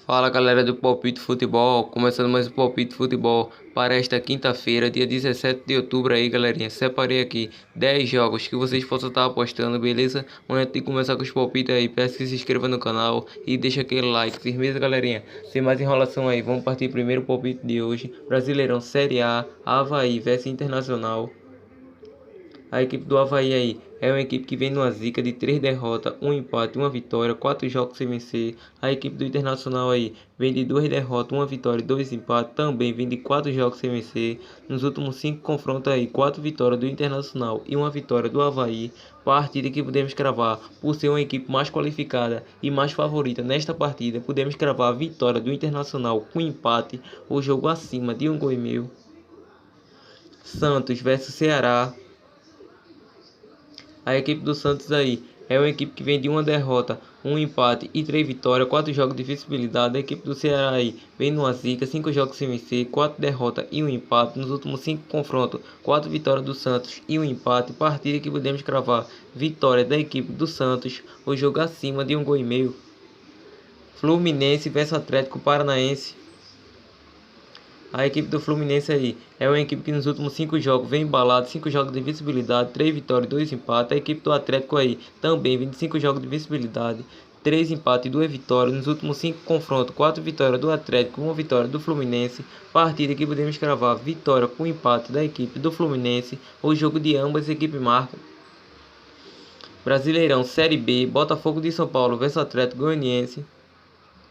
Fala galera do Palpite Futebol, começando mais um Palpite Futebol para esta quinta-feira, dia 17 de outubro aí galerinha. Separei aqui 10 jogos que vocês possam estar apostando, beleza? Antes de começar com os palpites aí, peço que se inscreva no canal e deixa aquele like, firmeza galerinha. Sem mais enrolação aí, vamos partir primeiro palpite de hoje. Brasileirão Série A, Avaí vs Internacional. A equipe do Avaí aí é uma equipe que vem numa zica de 3 derrotas, 1 empate, 1 vitória, 4 jogos sem vencer. A equipe do Internacional aí vem de 2 derrotas, 1 vitória e 2 empates, também vem de 4 jogos sem vencer. Nos últimos 5 confrontos aí, 4 vitórias do Internacional e 1 vitória do Avaí. Partida que podemos cravar por ser uma equipe mais qualificada e mais favorita nesta partida. Podemos cravar a vitória do Internacional com empate ou jogo acima de 1 gol e meio. Santos vs Ceará. A equipe do Santos aí é uma equipe que vem de uma derrota, um empate e 3 vitórias, 4 jogos de visibilidade. A equipe do Ceará aí vem numa zica, 5 jogos sem vencer, 4 derrotas e 1 empate. Nos últimos 5 confrontos, 4 vitórias do Santos e 1 empate. Partida que podemos cravar vitória da equipe do Santos, o jogo acima de 1 gol e meio. Fluminense vs Atlético Paranaense. A equipe do Fluminense aí é uma equipe que nos últimos 5 jogos vem embalada, 5 jogos de visibilidade, 3 vitórias e 2 empates. A equipe do Atlético aí também vem de 5 jogos de visibilidade, 3 empates e 2 vitórias. Nos últimos 5 confrontos, 4 vitórias do Atlético e 1 vitória do Fluminense. Partida que podemos cravar vitória com empate da equipe do Fluminense. O jogo de ambas equipes marcam. Brasileirão Série B, Botafogo de São Paulo vs Atlético Goianiense.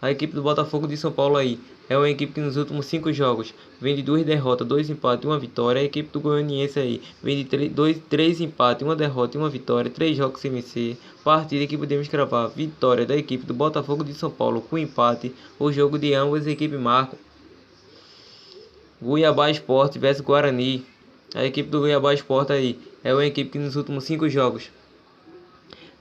A equipe do Botafogo de São Paulo aí é uma equipe que nos últimos 5 jogos vem de 2 derrotas, 2 empates e 1 vitória. A equipe do Goianiense aí vem de 3 empates, 1 derrota e 1 vitória, 3 jogos sem vencer. Partida que podemos cravar vitória da equipe do Botafogo de São Paulo com empate. O jogo de ambas equipes marcam. Cuiabá Sport vs Guarani. A equipe do Cuiabá Sport aí é uma equipe que nos últimos 5 jogos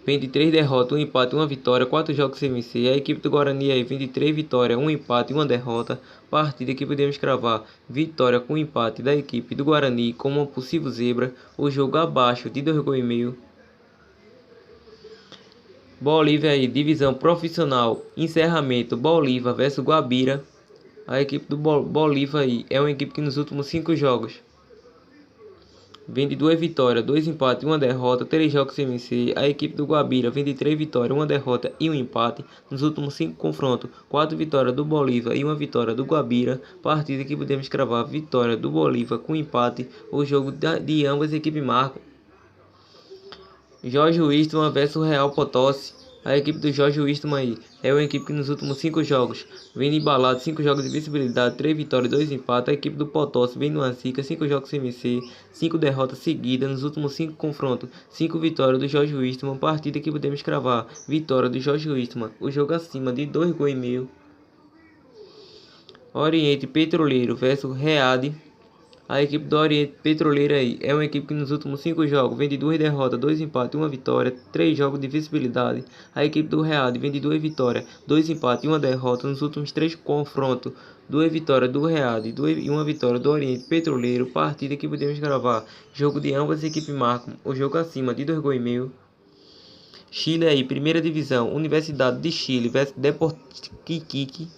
vem de 3 derrotas, 1 empate e 1 vitória, 4 jogos sem vencer. A equipe do Guarani aí vem de 3 vitórias, 1 empate e 1 derrota. Partida que podemos cravar vitória com empate da equipe do Guarani como uma possível zebra. O jogo abaixo de 2 gols e meio. Bolívia aí, divisão profissional, encerramento, Bolívar vs Guabira. A equipe do Bolívar aí é uma equipe que nos últimos 5 jogos vem de 2 vitórias, 2 empates e 1 derrota, 3 jogos sem vencer. A equipe do Guabira vem de 3 vitórias, 1 derrota e 1 empate. Nos últimos 5 confrontos, 4 vitórias do Bolívar e 1 vitória do Guabira. Partida que podemos cravar vitória do Bolívar com empate. O jogo de ambas equipes marcam. Jorge Wilstermann vs Real Potosí. A equipe do Jorge Wilstermann aí é uma equipe que nos últimos 5 jogos vem embalado, 5 jogos de visibilidade, 3 vitórias e 2 empates. A equipe do Potosí vem numa zica, 5 jogos sem vencer, 5 derrotas seguidas. Nos últimos 5 confrontos, 5 vitórias do Jorge Wilstermann. Partida que podemos cravar vitória do Jorge Wilstermann, o jogo acima de 2 gols e meio. Oriente Petroleiro vs Reade. A equipe do Oriente Petroleiro aí é uma equipe que nos últimos 5 jogos vem de 2 derrotas, 2 empates e 1 vitória, 3 jogos de visibilidade. A equipe do Real vem de 2 vitórias, 2 empates e 1 derrota. Nos últimos 3 confrontos, 2 vitórias do Real e 1 vitória do Oriente Petroleiro. Partida que podemos gravar. Jogo de ambas as equipes marcam. O jogo acima de 2 gols e meio. Chile aí, primeira divisão, Universidade de Chile vs Deportivo Iquique.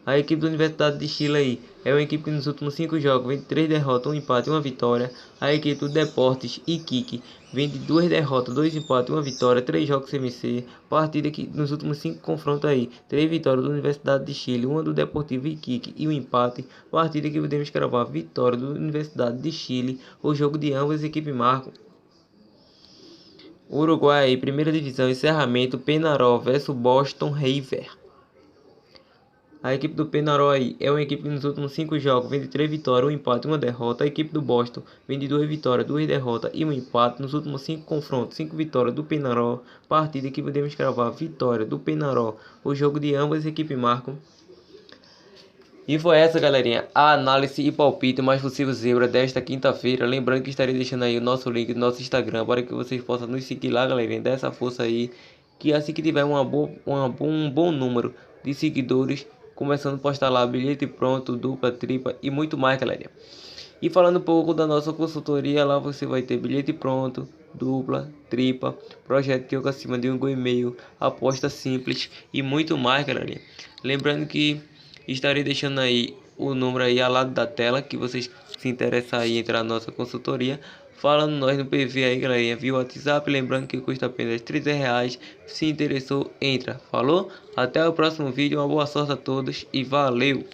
A equipe da Universidade de Chile aí é uma equipe que nos últimos 5 jogos vem de 3 derrotas, 1 empate e 1 vitória. A equipe do Deportes Iquique vem de 2 derrotas, 2 empates e 1 vitória, 3 jogos sem vencer. Partida que nos últimos 5 confrontos aí, 3 vitórias da Universidade de Chile, 1 do Deportivo Iquique e 1 empate. Partida que podemos cravar vitória da Universidade de Chile. O jogo de ambas as equipes marcam. Uruguai, primeira divisão, encerramento, Penarol vs Boston River. A equipe do Penarol aí é uma equipe que nos últimos 5 jogos vem de 3 vitórias, 1 empate e 1 derrota. A equipe do Boston vem de 2 vitórias, 2 derrotas e 1 empate. Nos últimos 5 confrontos, 5 vitórias do Penarol. Partida que podemos cravar vitória do Penarol. O jogo de ambas as equipes marcam. E foi essa, galerinha, a análise e palpite mais possível zebra desta quinta-feira. Lembrando que estarei deixando aí o nosso link do nosso Instagram para que vocês possam nos seguir lá, galerinha. Dá essa força aí, que assim que tiver um bom número de seguidores, começando a postar lá bilhete pronto, dupla, tripla e muito mais, galera. E falando um pouco da nossa consultoria, lá você vai ter bilhete pronto, dupla, tripla, projeto que eu acima de 1,5, aposta simples e muito mais, galerinha. Lembrando que estarei deixando aí o número aí ao lado da tela, que vocês se interessam aí entrar na nossa consultoria. Falando nós no PV aí, galerinha, via WhatsApp. Lembrando que custa apenas R$30. Se interessou, entra. Falou? Até o próximo vídeo. Uma boa sorte a todos e valeu!